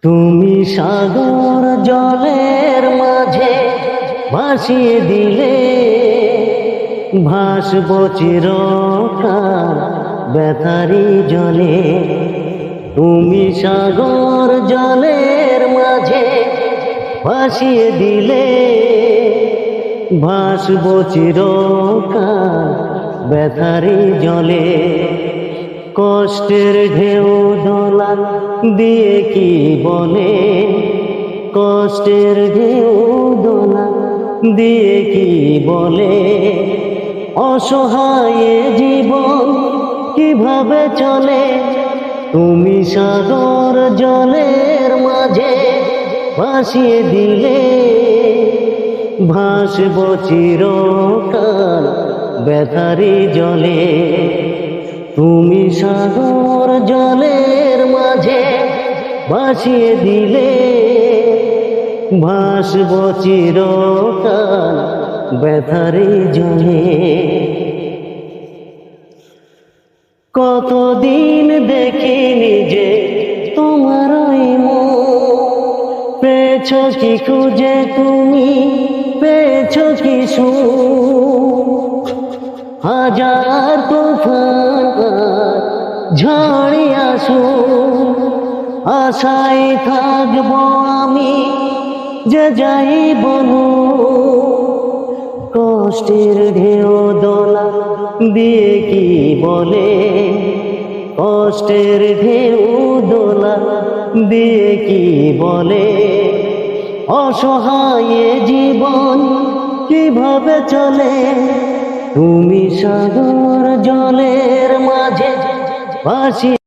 তুমি সাগর জলের মাঝে ভাসিয়ে দিলে, ভাসব চিরকাল ব্যথারি জলে। তুমি সাগর জলের মাঝে ভাসিয়ে দিলে, ভাসব চিরকাল ব্যথারি জলে। কষ্টের ঢেউ দোলা দিয়ে কি বলে, কষ্টের ঢেউ দোলা দিয়ে কি বলে, অসহায় জীবন কিভাবে চলে। তুমি সাগর জলের মাঝে ভাসিয়ে দিলে, ভাসব চিরকাল ব্যথারি জলে। তুমি সাগর জলের মাঝে ভাসিয়ে দিলে, ভাসব চিরকাল ব্যথারি জলে। কতদিন দেখিনি যে তোমার পেয়েছ কি খুঁজে, তুমি পেয়েছ কি সুখ। হাজার তুফান ঝড়ি আসু, আশায় থাকবো আমি যে যাই বলু। কষ্টের ঢেউ দোলা দিয়ে কি বলে, কষ্টের ঢেউ দোলা দিয়ে কি বলে, অসহায় জীবন কিভাবে চলে। তুমি সাগর জলের মাঝে ভাসিয়ে